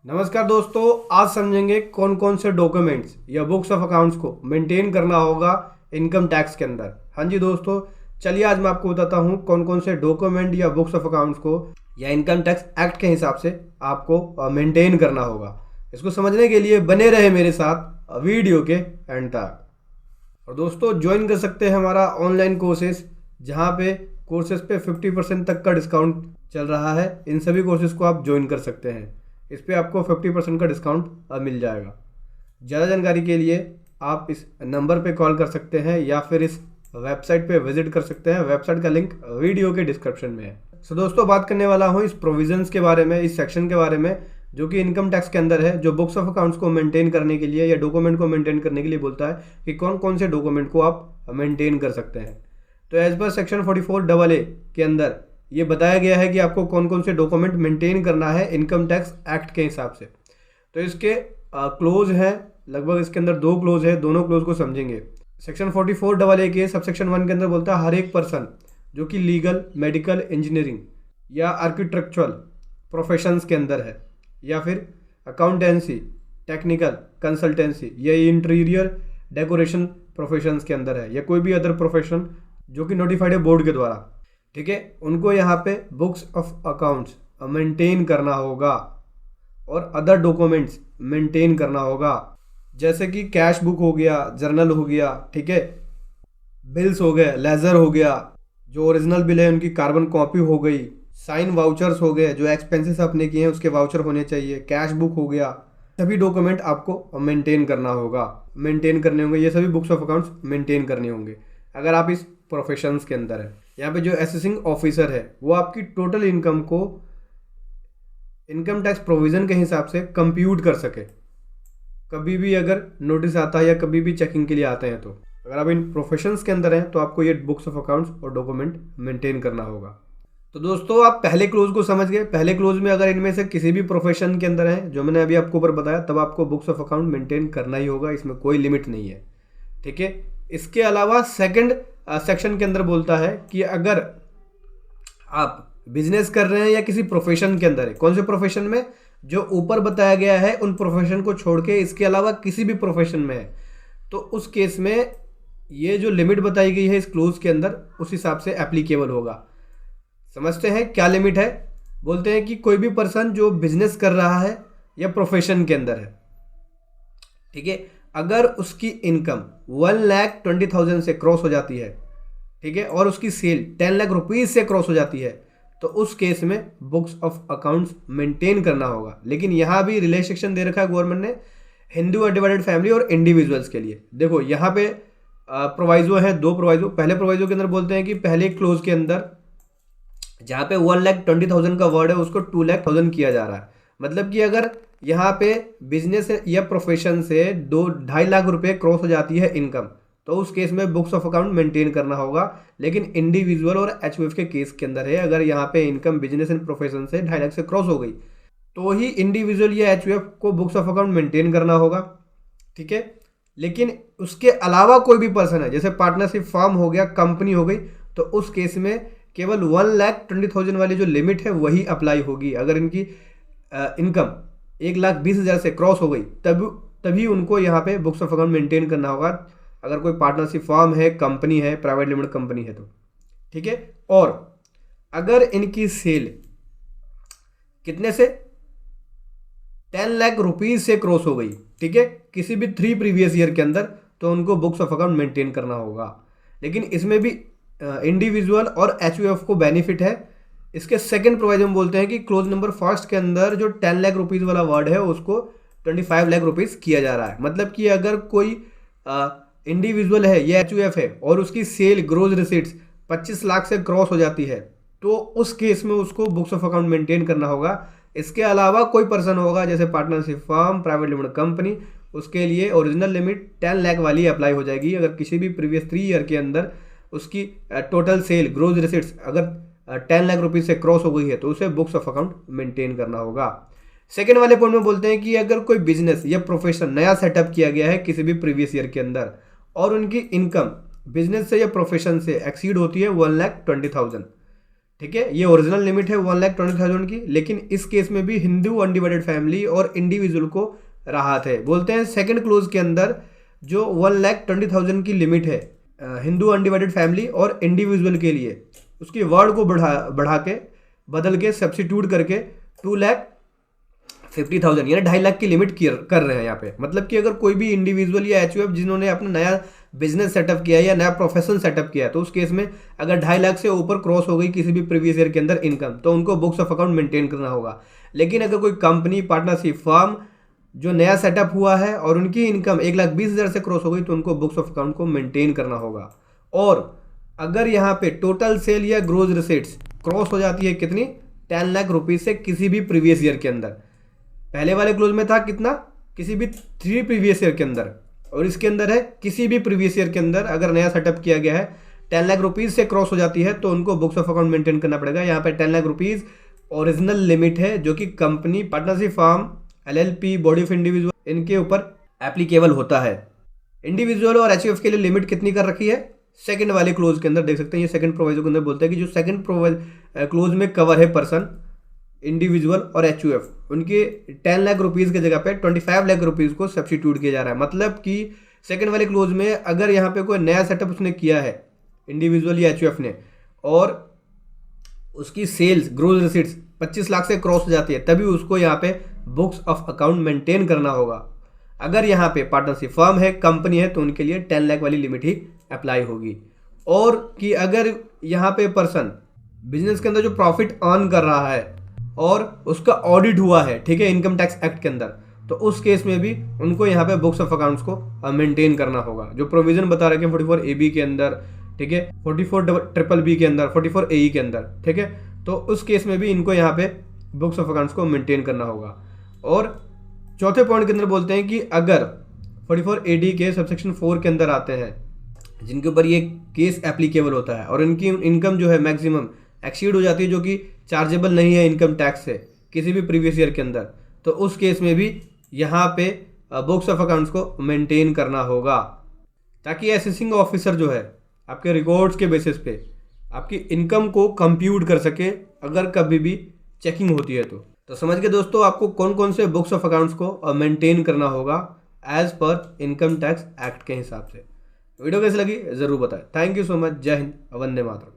नमस्कार दोस्तों, आज समझेंगे कौन कौन से डॉक्यूमेंट्स या बुक्स ऑफ अकाउंट्स को मेंटेन करना होगा इनकम टैक्स के अंदर। हाँ जी दोस्तों, चलिए आज मैं आपको बताता हूँ कौन कौन से डॉक्यूमेंट या बुक्स ऑफ अकाउंट्स को या इनकम टैक्स एक्ट के हिसाब से आपको मेंटेन करना होगा। इसको समझने के लिए बने रहे मेरे साथ वीडियो के एंड तक। और दोस्तों ज्वाइन कर सकते हैं हमारा ऑनलाइन कोर्सेज, जहाँ पे कोर्सेज पे 50% तक का डिस्काउंट चल रहा है। इन सभी कोर्सेज को आप ज्वाइन कर सकते हैं, इस पे आपको 50% का डिस्काउंट मिल जाएगा। ज़्यादा जानकारी के लिए आप इस नंबर पे कॉल कर सकते हैं या फिर इस वेबसाइट पे विजिट कर सकते हैं। वेबसाइट का लिंक वीडियो के डिस्क्रिप्शन में है। सो दोस्तों, बात करने वाला हूँ इस प्रोविजंस के बारे में, इस सेक्शन के बारे में जो कि इनकम टैक्स के अंदर है, जो बुक्स ऑफ अकाउंट्स को मेंटेन करने के लिए या डॉक्यूमेंट को मेंटेन करने के लिए बोलता है कि कौन कौन से डॉक्यूमेंट को आप मेंटेन कर सकते हैं। तो एज पर सेक्शन 44AA के अंदर ये बताया गया है कि आपको कौन कौन से डॉक्यूमेंट मेंटेन करना है इनकम टैक्स एक्ट के हिसाब से। तो इसके क्लोज हैं, लगभग इसके अंदर 2 क्लोज है, दोनों क्लोज को समझेंगे। सेक्शन 44AA के सबसेक्शन 1 के अंदर बोलता है हर एक पर्सन जो कि लीगल, मेडिकल, इंजीनियरिंग या आर्किटेक्चुरल प्रोफेशंस के अंदर है, या फिर अकाउंटेंसी, टेक्निकल, कंसल्टेंसी या इंटीरियर डेकोरेशन प्रोफेशंस के अंदर है, या कोई भी अदर प्रोफेशन जो कि नोटिफाइड है बोर्ड के द्वारा, ठीक है, उनको यहाँ पे बुक्स ऑफ अकाउंट्स मेंटेन करना होगा और अदर डॉक्यूमेंट्स मेंटेन करना होगा, जैसे कि कैश बुक हो गया, जर्नल हो गया, ठीक है, बिल्स हो गए, लेजर हो गया, जो ओरिजिनल बिल है उनकी कार्बन कॉपी हो गई, साइन वाउचर्स हो गए, जो एक्सपेंसेस आपने किए हैं उसके वाउचर होने चाहिए, कैश बुक हो गया। सभी डॉक्यूमेंट आपको मेंटेन करना होगा, मेंटेन करने होंगे, ये सभी बुक्स ऑफ अकाउंट्स मेंटेन करने होंगे अगर आप इस प्रोफेशंस के अंदर है। यहाँ पे जो असेसिंग ऑफिसर है वो आपकी टोटल इनकम को इनकम टैक्स प्रोविजन के हिसाब से कंप्यूट कर सके, कभी भी अगर नोटिस आता है या कभी भी चेकिंग के लिए आते हैं। तो अगर आप इन प्रोफेशंस के अंदर हैं तो आपको ये बुक्स ऑफ अकाउंट्स और डॉक्यूमेंट मेंटेन करना होगा। तो दोस्तों आप पहले क्लोज को समझ गए। पहले क्लोज में अगर इनमें से किसी भी प्रोफेशन के अंदर है, जो मैंने अभी आपको ऊपर बताया, तब आपको बुक्स ऑफ अकाउंट मेंटेन करना ही होगा, इसमें कोई लिमिट नहीं है, ठीक है। इसके अलावा सेकंड सेक्शन के अंदर बोलता है कि अगर आप बिजनेस कर रहे हैं या किसी प्रोफेशन के अंदर है, कौन से प्रोफेशन में, जो ऊपर बताया गया है उन प्रोफेशन को छोड़ के इसके अलावा किसी भी प्रोफेशन में है, तो उस केस में ये जो लिमिट बताई गई है इस क्लोज के अंदर उस हिसाब से एप्लीकेबल होगा। समझते हैं क्या लिमिट है। बोलते हैं कि कोई भी पर्सन जो बिजनेस कर रहा है या प्रोफेशन के अंदर है, ठीक है, अगर उसकी इनकम 1,20,000 से क्रॉस हो जाती है, ठीक है, और उसकी सेल 10 लाख रुपीज से क्रॉस हो जाती है, तो उस केस में बुक्स ऑफ अकाउंट्स मेंटेन करना होगा। लेकिन यहाँ भी रिलैक्सेशन दे रखा है गवर्नमेंट ने हिंदू डिवाइडेड फैमिली और इंडिविजुअल्स के लिए। देखो यहाँ पे प्रोवाइजो है, 2 प्रोवाइजो। पहले प्रोवाइजो के अंदर बोलते हैं कि पहले क्लोज के अंदर जहाँ पे 1,20,000 का वर्ड है उसको 2,00,000 किया जा रहा है। मतलब कि अगर यहाँ पे बिजनेस या प्रोफेशन से 2-2.5 लाख रुपए क्रॉस हो जाती है इनकम, तो उस केस में बुक्स ऑफ अकाउंट मेंटेन करना होगा। लेकिन इंडिविजुअल और एचयूएफ के केस के अंदर है, अगर यहाँ पे इनकम बिजनेस एंड प्रोफेशन से 2.5 लाख से क्रॉस हो गई तो ही इंडिविजुअल या एचयूएफ को बुक्स ऑफ अकाउंट मेंटेन करना होगा, ठीक है। लेकिन उसके अलावा कोई भी पर्सन है, जैसे पार्टनरशिप फर्म हो गया, कंपनी हो गई, तो उस केस में केवल 1,20,000 वाली जो लिमिट है वही अप्लाई होगी। अगर इनकी इनकम 1,20,000 से क्रॉस हो गई तभी उनको यहाँ पे बुक्स ऑफ अकाउंट मेंटेन करना होगा, अगर कोई पार्टनरशिप फर्म है, कंपनी है, प्राइवेट लिमिटेड कंपनी है तो, ठीक है। और अगर इनकी सेल कितने से 10 लाख रुपीज से क्रॉस हो गई, ठीक है, किसी भी 3 प्रीवियस ईयर के अंदर, तो उनको बुक्स ऑफ अकाउंट मेंटेन करना होगा। लेकिन इसमें भी इंडिविजुअल और एचयूएफ को बेनिफिट है। इसके सेकंड प्रोविजन बोलते हैं कि क्लोज नंबर फर्स्ट के अंदर जो 10 लाख रुपीज वाला वर्ड है उसको 25 लाख रुपीज किया जा रहा है। मतलब कि अगर कोई इंडिविजुअल है या एचयूएफ है और उसकी सेल ग्रोज रिसीट्स 25 लाख से क्रॉस हो जाती है, तो उस केस में उसको बुक्स ऑफ अकाउंट मेंटेन करना होगा। इसके अलावा कोई पर्सन होगा, जैसे partnership firm, private limited company, उसके लिए ओरिजिनल लिमिट 10 लाख वाली अप्लाई हो जाएगी। अगर किसी भी प्रीवियस 3 ईयर के अंदर उसकी टोटल सेल ग्रोज रिसीट्स अगर 10 लाख रुपीज से क्रॉस हो गई है तो उसे बुक्स ऑफ अकाउंट मेंटेन करना होगा। सेकेंड वाले पॉइंट में बोलते हैं कि अगर कोई बिजनेस या प्रोफेशन नया सेटअप किया गया है किसी भी प्रीवियस ईयर के अंदर और उनकी इनकम बिजनेस से या प्रोफेशन से एक्सीड होती है 1,20,000, ठीक है, ये ओरिजिनल लिमिट है 1,20,000 की, लेकिन इस केस में भी हिंदू अनडिवाइडेड फैमिली और इंडिविजुअल को राहत है। बोलते हैं सेकंड क्लोज के अंदर जो 1,20,000 की लिमिट है हिंदू अनडिवाइडेड फैमिली और इंडिविजुअल के लिए, उसकी वर्ड को बढ़ा के बदल के सब्सिट्यूट करके 2,50,000 यानी 2.5 लाख की लिमिट कर रहे हैं यहाँ पे। मतलब कि अगर कोई भी इंडिविजुअल या एचयूएफ जिन्होंने अपना नया बिजनेस सेटअप किया है या नया प्रोफेशन सेटअप किया है, तो उस केस में अगर 2.5 लाख से ऊपर क्रॉस हो गई किसी भी प्रीवियस ईयर के अंदर इनकम, तो उनको बुक्स ऑफ अकाउंट मेंटेन करना होगा। लेकिन अगर कोई कंपनी, पार्टनरशिप, फर्म जो नया सेटअप हुआ है और उनकी इनकम 1,20,000 से क्रॉस हो गई, तो उनको बुक्स ऑफ अकाउंट को मेंटेन करना होगा। और अगर यहाँ पे टोटल सेल या ग्रोज रिसीट्स क्रॉस हो जाती है कितनी, 10 लाख रुपीज से किसी भी प्रीवियस ईयर के अंदर, पहले वाले क्लोज में था कितना, किसी भी 3 प्रीवियस ईयर के अंदर, और इसके अंदर है किसी भी प्रीवियस ईयर के अंदर अगर नया सेटअप किया गया है 10 लाख रुपीज से क्रॉस हो जाती है, तो उनको बुक्स ऑफ अकाउंट मेंटेन करना पड़ेगा। यहाँ पे 10 लाख रुपीज ओरिजिनल लिमिट है जो कि company, partnership, firm, LLP, body of individual, इनके ऊपर एप्लीकेबल होता है। इंडिविजुअल और एचयूएफ के लिए लिमिट कितनी कर रखी है, सेकंड वाले क्लोज के अंदर देख सकते हैं। ये सेकंड प्रोवाइजो के अंदर बोलते हैं कि जो सेकंड क्लोज में कवर है पर्सन, इंडिविजुअल और एचयूएफ, उनके 10 लाख रुपीज़ की जगह पे 25 लाख रुपीज़ को सब्सिट्यूट किया जा रहा है। मतलब कि सेकंड वाले क्लोज में अगर यहाँ पे कोई नया सेटअप उसने किया है इंडिविजुअल या एचयूएफ ने, और उसकी सेल्स, ग्रोस रिसीट्स 25 लाख से क्रॉस हो जाती है, तभी उसको यहाँ पे बुक्स ऑफ अकाउंट मेंटेन करना होगा। अगर यहाँ पे पार्टनरशिप, फर्म है, कंपनी है, तो उनके लिए 10 लाख वाली लिमिट ही अप्लाई होगी। और कि अगर यहाँ पे पर्सन बिजनेस के अंदर जो प्रॉफिट अर्न कर रहा है और उसका ऑडिट हुआ है, ठीक है, इनकम टैक्स एक्ट के अंदर, तो उस केस में भी उनको यहाँ पे बुक्स ऑफ अकाउंट्स को मेंटेन करना होगा। जो प्रोविजन बता रखे हैं 44AB के अंदर, ठीक है, 44BBB के अंदर, 44AE के अंदर, ठीक है, तो उस केस में भी इनको यहाँ पे बुक्स ऑफ अकाउंट्स को मेंटेन करना होगा। और चौथे पॉइंट के अंदर बोलते हैं कि अगर 44AD के सबसेक्शन 4 के अंदर आते हैं जिनके ऊपर ये केस एप्लीकेबल होता है और इनकी इनकम जो है मैक्सिमम एक्सीड हो जाती है, जो कि चार्जेबल नहीं है इनकम टैक्स से किसी भी प्रीवियस ईयर के अंदर, तो उस केस में भी यहाँ पे बुक्स ऑफ अकाउंट्स को मेंटेन करना होगा, ताकि असेसिंग ऑफिसर जो है आपके रिकॉर्ड्स के बेसिस पे आपकी इनकम को कंप्यूट कर सके अगर कभी भी चेकिंग होती है। तो समझ के दोस्तों, आपको कौन कौन से बुक्स ऑफ अकाउंट्स को मेंटेन करना होगा as per income tax act के हिसाब से। वीडियो कैसी लगी ज़रूर बताएं। Thank you so much. जय हिंद, वंदे मातरम।